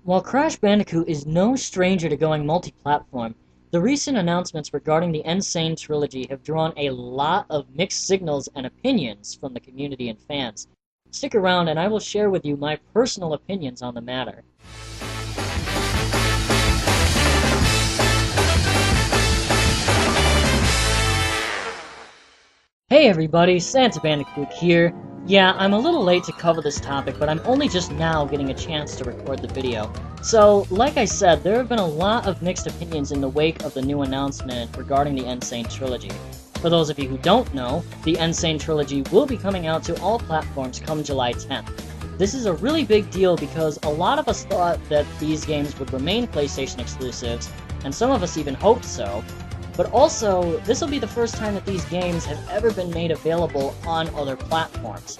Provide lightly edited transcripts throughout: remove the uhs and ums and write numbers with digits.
While Crash Bandicoot is no stranger to going multi-platform, the recent announcements regarding the Sane Trilogy have drawn a lot of mixed signals and opinions from the community and fans. Stick around and I will share with you my personal opinions on the matter. Hey everybody, Santabandicoot here. Yeah, I'm a little late to cover this topic, but I'm only just now getting a chance to record the video. So, like I said, there have been a lot of mixed opinions in the wake of the new announcement regarding the Sane Trilogy. For those of you who don't know, the Sane Trilogy will be coming out to all platforms come July 10th. This is a really big deal because a lot of us thought that these games would remain PlayStation exclusives, and some of us even hoped so. But also, this will be the first time that these games have ever been made available on other platforms.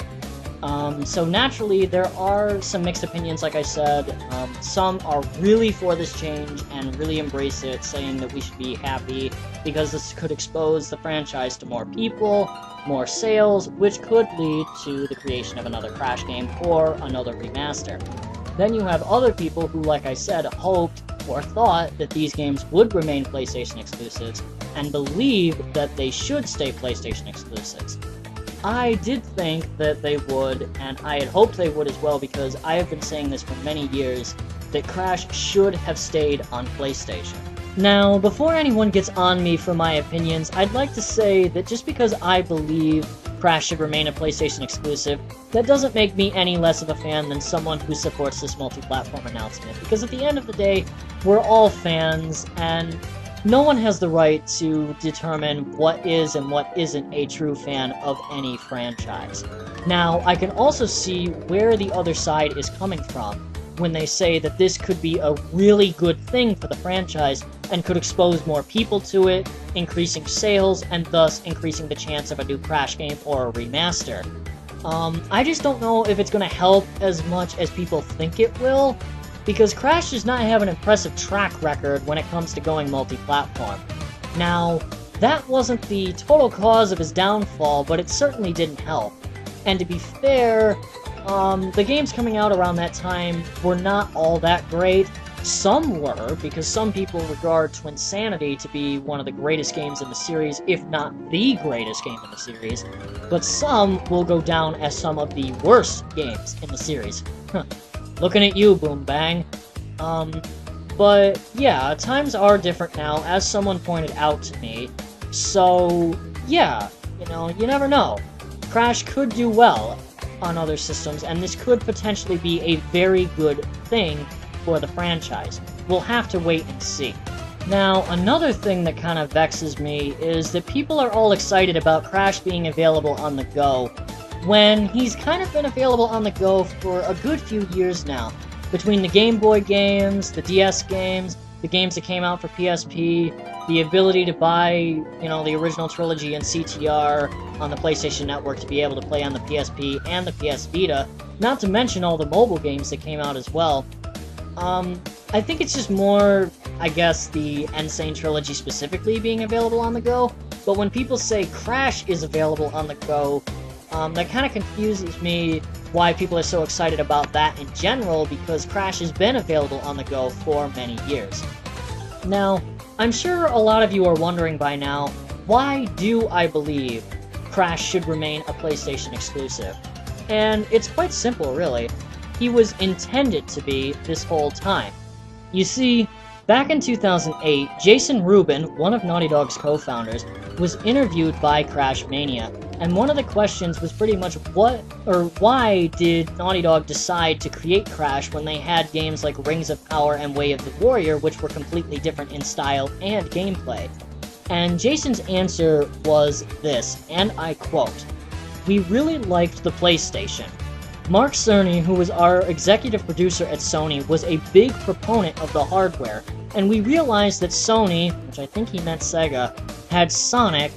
So naturally, there are some mixed opinions, like I said. Some are really for this change and really embrace it, saying that we should be happy because this could expose the franchise to more people, more sales, which could lead to the creation of another Crash game or another remaster. Then you have other people who, like I said, hoped or thought that these games would remain PlayStation exclusives, and believe that they should stay PlayStation exclusives. I did think that they would, and I had hoped they would as well, because I have been saying this for many years, that Crash should have stayed on PlayStation. Now, before anyone gets on me for my opinions, I'd like to say that just because I believe Crash should remain a PlayStation exclusive, that doesn't make me any less of a fan than someone who supports this multi-platform announcement, because at the end of the day, we're all fans, and no one has the right to determine what is and what isn't a true fan of any franchise. Now, I can also see where the other side is coming from when they say that this could be a really good thing for the franchise and could expose more people to it, increasing sales, and thus increasing the chance of a new Crash game or a remaster. I just don't know if it's going to help as much as people think it will, because Crash does not have an impressive track record when it comes to going multi-platform. Now, that wasn't the total cause of his downfall, but it certainly didn't help. And to be fair, the games coming out around that time were not all that great. Some were, because some people regard Twinsanity to be one of the greatest games in the series, if not the greatest game in the series, but some will go down as some of the worst games in the series. Looking at you, Boom Bang. But yeah, times are different now, as someone pointed out to me. So, yeah, you never know. Crash could do well on other systems, and this could potentially be a very good thing for the franchise. We'll have to wait and see. Now, another thing that kind of vexes me is that people are all excited about Crash being available on the go, when he's kind of been available on the go for a good few years now. Between the Game Boy games, the DS games, the games that came out for PSP, the ability to buy, the original trilogy and CTR on the PlayStation Network to be able to play on the PSP and the PS Vita, not to mention all the mobile games that came out as well. I think it's just more, I guess, the Sane Trilogy specifically being available on the go, but when people say Crash is available on the go, that kind of confuses me why people are so excited about that in general, because Crash has been available on the go for many years. Now, I'm sure a lot of you are wondering by now, why do I believe Crash should remain a PlayStation exclusive? And it's quite simple, really. He was intended to be this whole time. You see, back in 2008, Jason Rubin, one of Naughty Dog's co-founders, was interviewed by Crash Mania, and one of the questions was pretty much why did Naughty Dog decide to create Crash when they had games like Rings of Power and Way of the Warrior, which were completely different in style and gameplay. And Jason's answer was this, and I quote, "We really liked the PlayStation. Mark Cerny, who was our executive producer at Sony, was a big proponent of the hardware, and we realized that Sony, which I think he meant Sega, had Sonic,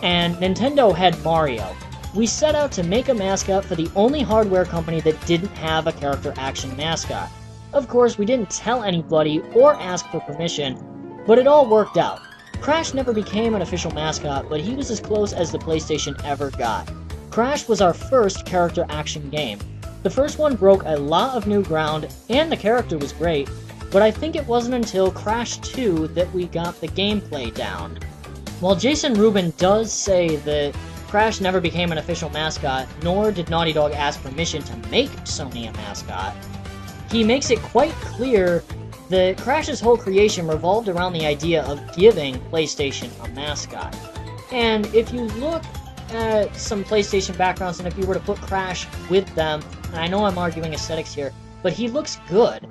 and Nintendo had Mario. We set out to make a mascot for the only hardware company that didn't have a character action mascot. Of course, we didn't tell anybody or ask for permission, but it all worked out. Crash never became an official mascot, but he was as close as the PlayStation ever got. Crash was our first character action game. The first one broke a lot of new ground, and the character was great, but I think it wasn't until Crash 2 that we got the gameplay down. While Jason Rubin does say that Crash never became an official mascot, nor did Naughty Dog ask permission to make Sony a mascot, he makes it quite clear that Crash's whole creation revolved around the idea of giving PlayStation a mascot. And if you look at some PlayStation backgrounds, and if you were to put Crash with them, and I know I'm arguing aesthetics here, but he looks good.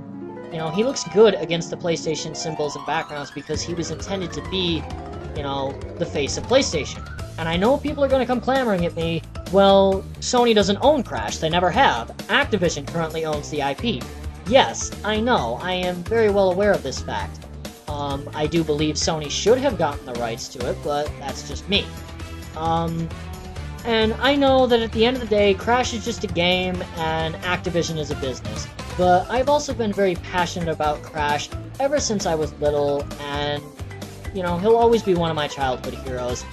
You know, he looks good against the PlayStation symbols and backgrounds because he was intended to be, you know, the face of PlayStation. And I know people are going to come clamoring at me, well, Sony doesn't own Crash, they never have. Activision currently owns the IP. Yes, I know, I am very well aware of this fact. I do believe Sony should have gotten the rights to it, but that's just me. And I know that at the end of the day, Crash is just a game, and Activision is a business. But I've also been very passionate about Crash ever since I was little, and, you know, he'll always be one of my childhood heroes.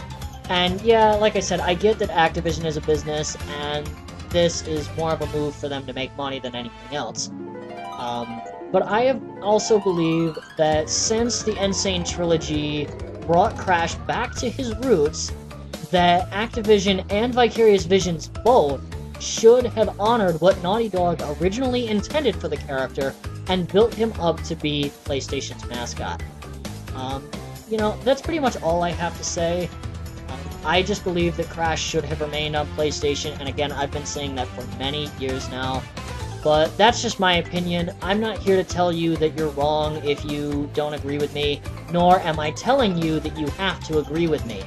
And yeah, like I said, I get that Activision is a business, and this is more of a move for them to make money than anything else. But I have also believed that since the Sane Trilogy brought Crash back to his roots, that Activision and Vicarious Visions both should have honored what Naughty Dog originally intended for the character and built him up to be PlayStation's mascot. You know, that's pretty much all I have to say. I just believe that Crash should have remained on PlayStation, and again, I've been saying that for many years now. But that's just my opinion. I'm not here to tell you that you're wrong if you don't agree with me, nor am I telling you that you have to agree with me.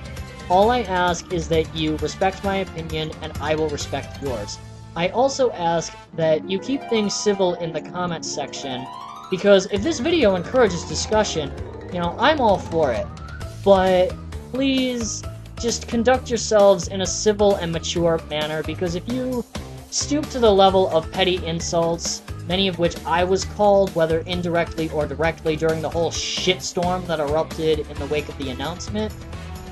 All I ask is that you respect my opinion, and I will respect yours. I also ask that you keep things civil in the comments section, because if this video encourages discussion, you know, I'm all for it. But please just conduct yourselves in a civil and mature manner, because if you stoop to the level of petty insults, many of which I was called, whether indirectly or directly, during the whole shitstorm that erupted in the wake of the announcement,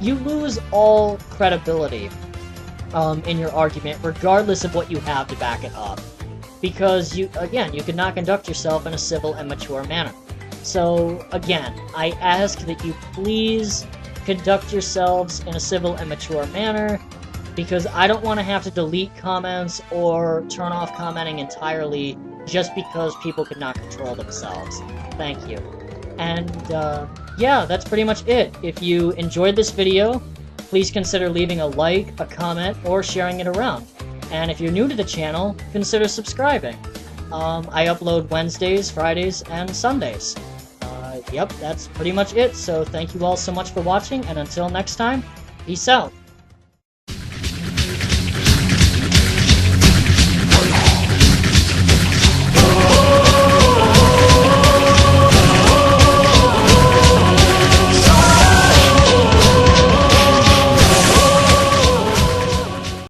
you lose all credibility in your argument, regardless of what you have to back it up. Because, you cannot conduct yourself in a civil and mature manner. So, again, I ask that you please conduct yourselves in a civil and mature manner, because I don't want to have to delete comments or turn off commenting entirely just because people could not control themselves. Thank you. And, yeah, that's pretty much it. If you enjoyed this video, please consider leaving a like, a comment, or sharing it around. And if you're new to the channel, consider subscribing. I upload Wednesdays, Fridays, and Sundays. Yep, that's pretty much it. So thank you all so much for watching, and until next time, peace out.